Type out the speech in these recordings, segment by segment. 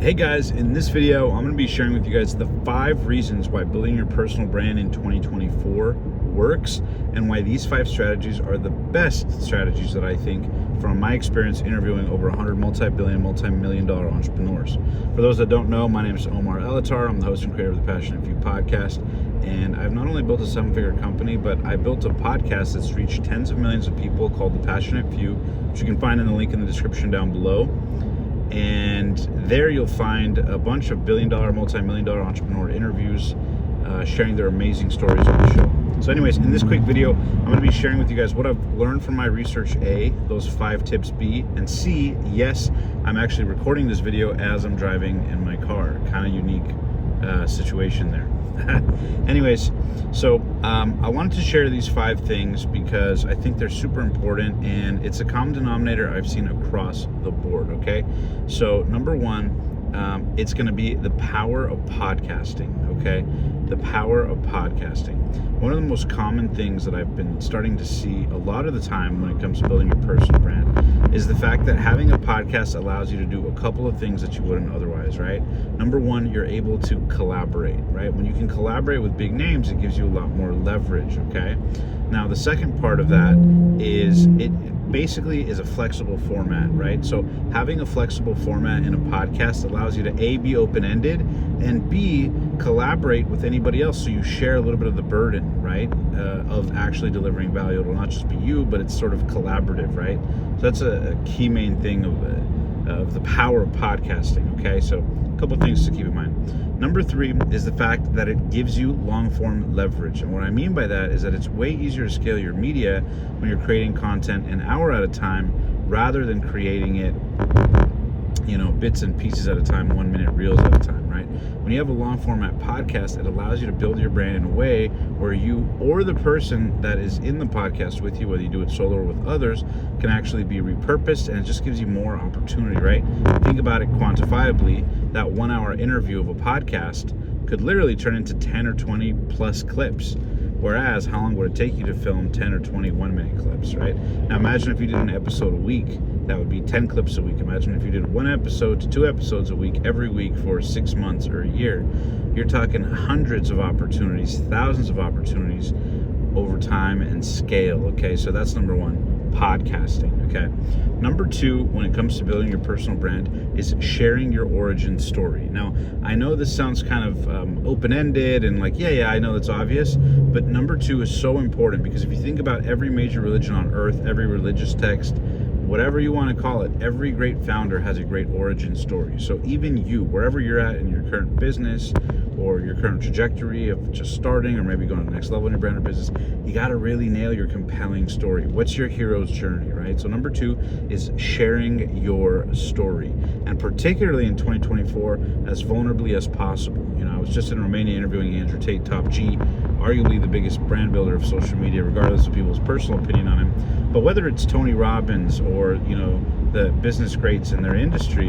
Hey guys, in this video, I'm going to be sharing with you guys the 5 reasons why building your personal brand in 2024 works and why these 5 strategies are the best strategies that I think from my experience interviewing over 100 multi-billion, multi-million dollar entrepreneurs. For those that don't know, my name is Omar Elatar. I'm the host and creator of the Passionate Few podcast. And I've not only built a 7-figure company, but I built a podcast that's reached tens of millions of people called the Passionate Few, which you can find in the link in the description down below. And there you'll find a bunch of billion-dollar, multi-million-dollar entrepreneur interviews sharing their amazing stories on the show. So anyways, in this quick video, I'm going to be sharing with you guys what I've learned from my research, A, those 5 tips, B, and C, yes, I'm actually recording this video as I'm driving in my car. Kind of unique situation there. Anyways, so I wanted to share these 5 things because I think they're super important and it's a common denominator I've seen across the board, okay? So number 1, it's going to be the power of podcasting, okay? The power of podcasting. One of the most common things that I've been starting to see a lot of the time when it comes to building your personal brand is the fact that having a podcast allows you to do a couple of things that you wouldn't otherwise, right? Number 1, you're able to collaborate, right? When you can collaborate with big names, it gives you a lot more leverage, okay? Now, the second part of that is it basically is a flexible format, right? So having a flexible format in a podcast allows you to A, be open-ended, and B, collaborate with anybody else so you share a little bit of the burden, right, of actually delivering value. It'll not just be you, but it's sort of collaborative, right? So that's a key main thing of the power of podcasting, okay? So a couple of things to keep in mind. Number 3 is the fact that it gives you long-form leverage. And what I mean by that is that it's way easier to scale your media when you're creating content an hour at a time rather than creating it, bits and pieces at a time, 1-minute reels at a time, right? When you have a long-format podcast, it allows you to build your brand in a way where you or the person that is in the podcast with you, whether you do it solo or with others, can actually be repurposed, and it just gives you more opportunity, right? Think about it quantifiably. That 1-hour interview of a podcast could literally turn into 10 or 20 plus clips. Whereas, how long would it take you to film 10 or 20 1-minute clips, right? Now, imagine if you did an episode a week, that would be 10 clips a week. Imagine if you did 1 episode to 2 episodes a week, every week for 6 months or a year. You're talking hundreds of opportunities, thousands of opportunities over time and scale, okay? So that's number 1, podcasting, okay? Number 2, when it comes to building your personal brand, is sharing your origin story. Now, I know this sounds kind of open-ended and like, yeah, I know that's obvious, but number 2 is so important because if you think about every major religion on earth, every religious text, whatever you want to call it, every great founder has a great origin story. So even you, wherever you're at in your current business or your current trajectory of just starting or maybe going to the next level in your brand or business, you got to really nail your compelling story. What's your hero's journey, right? So number 2 is sharing your story, and particularly in 2024, as vulnerably as possible. I was just in Romania interviewing Andrew Tate, Top G, arguably the biggest brand builder of social media, regardless of people's personal opinion on him. But whether it's Tony Robbins or, the business greats in their industry,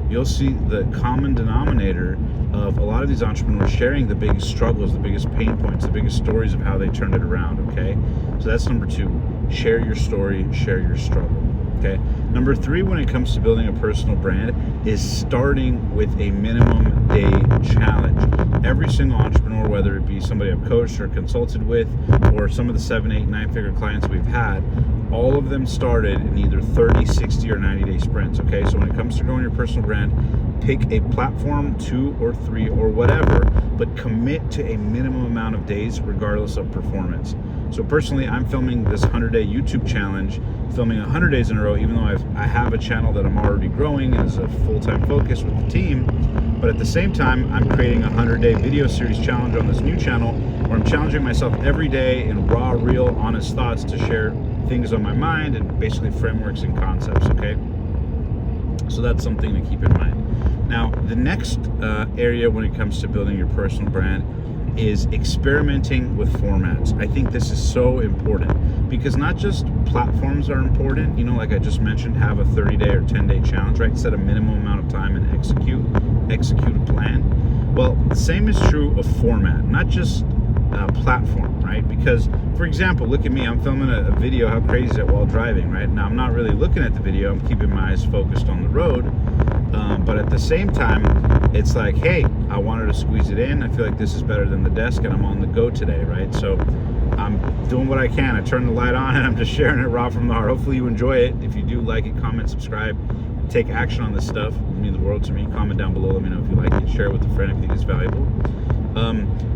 you'll see the common denominator of a lot of these entrepreneurs sharing the biggest struggles, the biggest pain points, the biggest stories of how they turned it around, okay? So that's number 2. Share your story, share your struggle, okay? Number 3, when it comes to building a personal brand, is starting with a minimum day challenge. Every single entrepreneur, whether it be somebody I've coached or consulted with, or some of the 7, 8, 9-figure clients we've had, all of them started in either 30, 60, or 90-day sprints, okay? So when it comes to growing your personal brand, pick a platform, 2 or 3 or whatever, but commit to a minimum amount of days regardless of performance. So personally, I'm filming this 100-day YouTube challenge, filming 100 days in a row, even though I have a channel that I'm already growing as a full-time focus with the team. But at the same time, I'm creating a 100-day video series challenge on this new channel where I'm challenging myself every day in raw, real, honest thoughts to share things on my mind and basically frameworks and concepts, okay? So that's something to keep in mind. Now, the next area when it comes to building your personal brand is experimenting with formats. I think this is so important because not just platforms are important, like I just mentioned, have a 30-day or 10-day challenge, right? Set a minimum amount of time and execute a plan. Well, the same is true of format, not just platform, right? Because, for example, look at me, I'm filming a video, how crazy is that, while driving, right? Now, I'm not really looking at the video, I'm keeping my eyes focused on the road, but at the same time, it's like, hey, I wanted to squeeze it in. I feel like this is better than the desk, and I'm on the go today, right? So I'm doing what I can. I turn the light on, and I'm just sharing it raw from the heart. Hopefully you enjoy it. If you do, like it, comment, subscribe, take action on this stuff. It means the world to me. Comment down below. Let me know if you like it. Share it with a friend if you think it's valuable.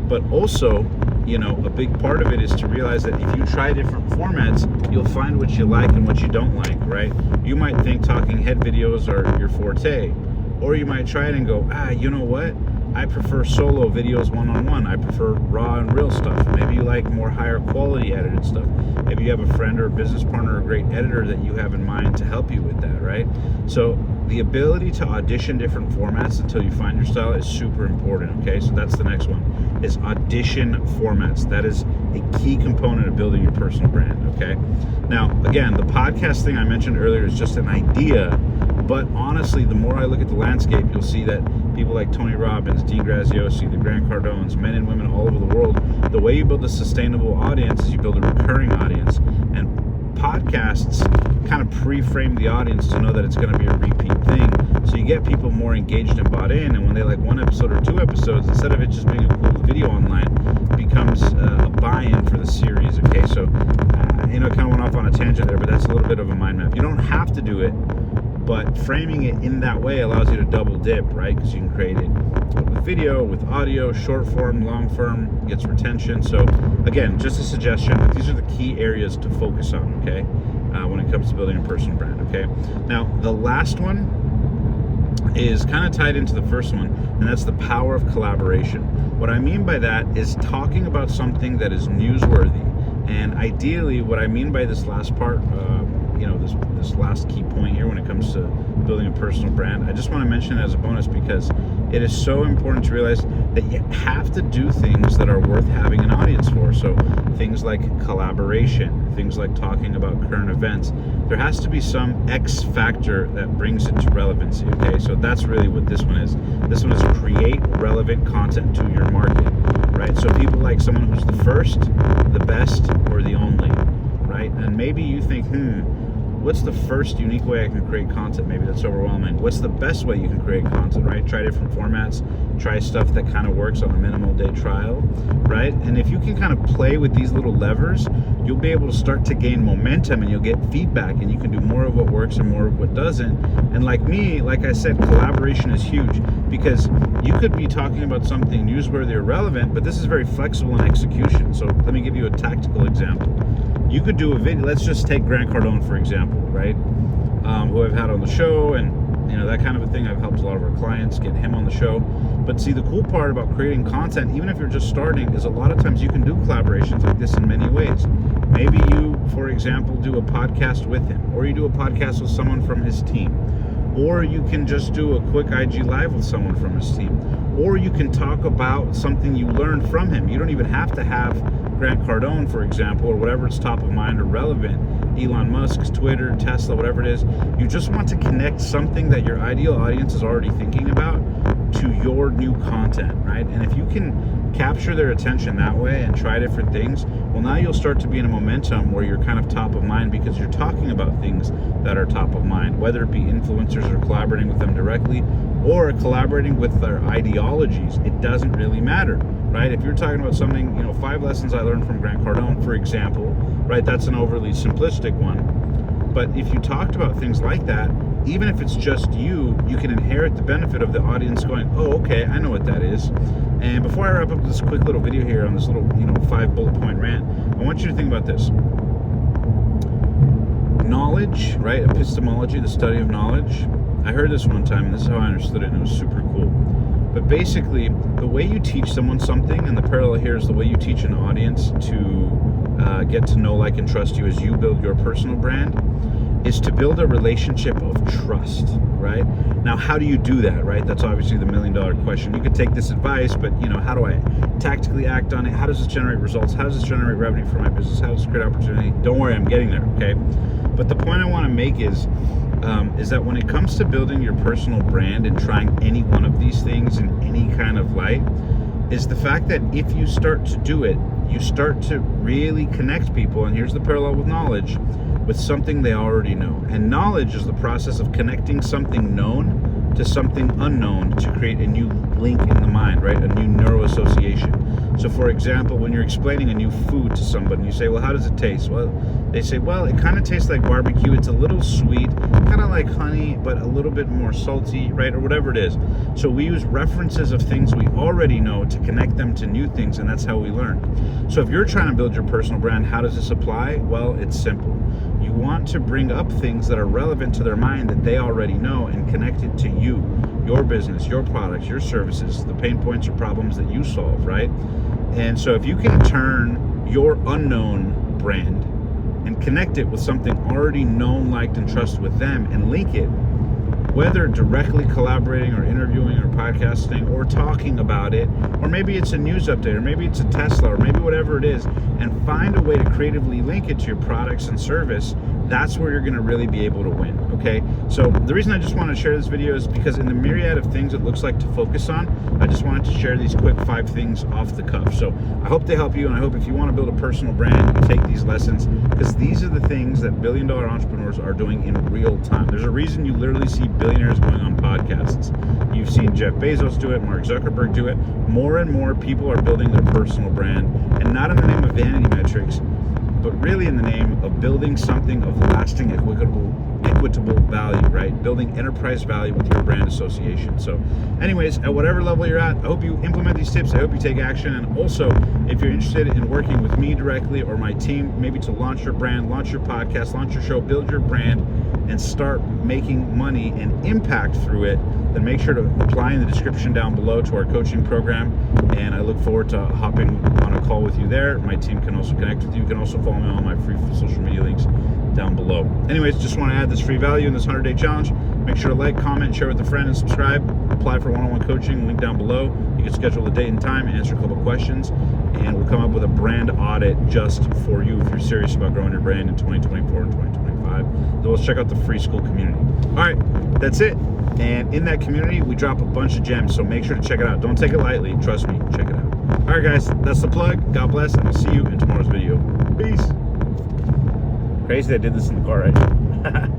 But also, a big part of it is to realize that if you try different formats, you'll find what you like and what you don't like, right? You might think talking head videos are your forte, or you might try it and go, you know what? I prefer solo videos one-on-one. I prefer raw and real stuff. Maybe you like more higher quality edited stuff. Maybe you have a friend or a business partner or a great editor that you have in mind to help you with that, right? So the ability to audition different formats until you find your style is super important, okay? So that's the next one, is audition formats. That is a key component of building your personal brand, okay? Now, again, the podcast thing I mentioned earlier is just an idea, but honestly, the more I look at the landscape, you'll see that people like Tony Robbins, Dean Graziosi, the Grant Cardones, men and women all over the world, the way you build a sustainable audience is you build a recurring audience. And podcasts kind of pre-frame the audience to know that it's going to be a repeat thing. So you get people more engaged and bought in, and when they like one episode or two episodes, instead of it just being a cool video online, it becomes a buy-in for the series, okay? So, kind of went off on a tangent there, but that's a little bit of a mind map. You don't have to do it, but framing it in that way allows you to double dip, right? Because you can create it with video, with audio, short form, long form, gets retention. So again, just a suggestion, but these are the key areas to focus on, okay? When it comes to building a personal brand, okay? Now, the last one is kind of tied into the first one, and that's the power of collaboration. What I mean by that is talking about something that is newsworthy. And ideally, what I mean by this last part, this last key point here when it comes to building a personal brand, I just want to mention it as a bonus because it is so important to realize that you have to do things that are worth having an audience for. So things like collaboration, things like talking about current events, there has to be some X factor that brings it to relevancy, okay? So that's really what this one is. This one is create relevant content to your market, right? So people like someone who's the first, the best, or the only, right? And maybe you think, what's the first unique way I can create content? Maybe that's overwhelming. What's the best way you can create content, right? Try different formats, try stuff that kind of works on a minimal day trial, right? And if you can kind of play with these little levers, you'll be able to start to gain momentum and you'll get feedback and you can do more of what works and more of what doesn't. And like me, like I said, collaboration is huge because you could be talking about something newsworthy or relevant, but this is very flexible in execution. So let me give you a tactical example. You could do a video, let's just take Grant Cardone, for example, right? Who I've had on the show and, that kind of a thing. I've helped a lot of our clients get him on the show. But see, the cool part about creating content, even if you're just starting, is a lot of times you can do collaborations like this in many ways. Maybe you, for example, do a podcast with him, or you do a podcast with someone from his team, or you can just do a quick IG live with someone from his team, or you can talk about something you learned from him. You don't even have to have Grant Cardone, for example, or whatever is top of mind or relevant, Elon Musk's Twitter, Tesla, whatever it is. You just want to connect something that your ideal audience is already thinking about to your new content, right? And if you can capture their attention that way and try different things, well, now you'll start to be in a momentum where you're kind of top of mind because you're talking about things that are top of mind, whether it be influencers or collaborating with them directly or collaborating with their ideologies. It doesn't really matter, right? If you're talking about something, 5 lessons I learned from Grant Cardone, for example, right? That's an overly simplistic one. But if you talked about things like that, even if it's just you can inherit the benefit of the audience going, oh, okay, I know what that is. And before I wrap up this quick little video here on this little, 5 bullet point rant, I want you to think about this. Knowledge, right? Epistemology, the study of knowledge. I heard this one time, and this is how I understood it, and it was super cool. But basically, the way you teach someone something, and the parallel here is the way you teach an audience to get to know, like, and trust you as you build your personal brand, is to build a relationship of trust, right? Now, how do you do that, right? That's obviously the $1 million question. You could take this advice, but, how do I tactically act on it? How does this generate results? How does this generate revenue for my business? How does this create opportunity? Don't worry, I'm getting there, okay? But the point I want to make is that when it comes to building your personal brand and trying any one of these things in any kind of light, is the fact that if you start to do it, you start to really connect people, and here's the parallel with knowledge, with something they already know. And knowledge is the process of connecting something known to something unknown to create a new link in the mind, right? A new neural association. So for example, when you're explaining a new food to somebody, you say, well, how does it taste? Well, they say, well, it kind of tastes like barbecue. It's a little sweet, kind of like honey, but a little bit more salty, right? Or whatever it is. So we use references of things we already know to connect them to new things, and that's how we learn. So if you're trying to build your personal brand, how does this apply? Well, it's simple. You want to bring up things that are relevant to their mind that they already know and connect it to you, your business, your products, your services, the pain points or problems that you solve, right? And so if you can turn your unknown brand and connect it with something already known, liked, and trusted with them and link it, whether directly collaborating or interviewing or podcasting or talking about it, or maybe it's a news update, or maybe it's a Tesla, or maybe whatever it is, and find a way to creatively link it to your products and service, that's where you're going to really be able to win, okay? So the reason I just want to share this video is because in the myriad of things it looks like to focus on, I just wanted to share these quick 5 things off the cuff. So I hope they help you, and I hope if you want to build a personal brand, you take these lessons, because these are the things that billion-dollar entrepreneurs are doing in real time. There's a reason you literally see billionaires going on podcasts. You've seen Jeff Bezos do it, Mark Zuckerberg do it. More and more people are building their personal brand, and not in the name of vanity metrics, but really in the name of building something of lasting, equitable value, right? Building enterprise value with your brand association. So anyways, at whatever level you're at, I hope you implement these tips. I hope you take action. And also, if you're interested in working with me directly or my team, maybe to launch your brand, launch your podcast, launch your show, build your brand, and start making money and impact through it, then make sure to apply in the description down below to our coaching program. And I look forward to hopping on a call with you there. My team can also connect with you. You can also follow me on my free social media links down below. Anyways, just want to add this free value in this 100-day challenge. Make sure to like, comment, share with a friend, and subscribe. Apply for one-on-one coaching, link down below. You can schedule a date and time, answer a couple questions, and we'll come up with a brand audit just for you if you're serious about growing your brand in 2024 and 2025. So let's check out the free SKOOL community. All right, that's it. And in that community, we drop a bunch of gems, so make sure to check it out. Don't take it lightly. Trust me, check it out. All right, guys, that's the plug. God bless, and I'll see you in tomorrow's video. Peace. Crazy that I did this in the car, right?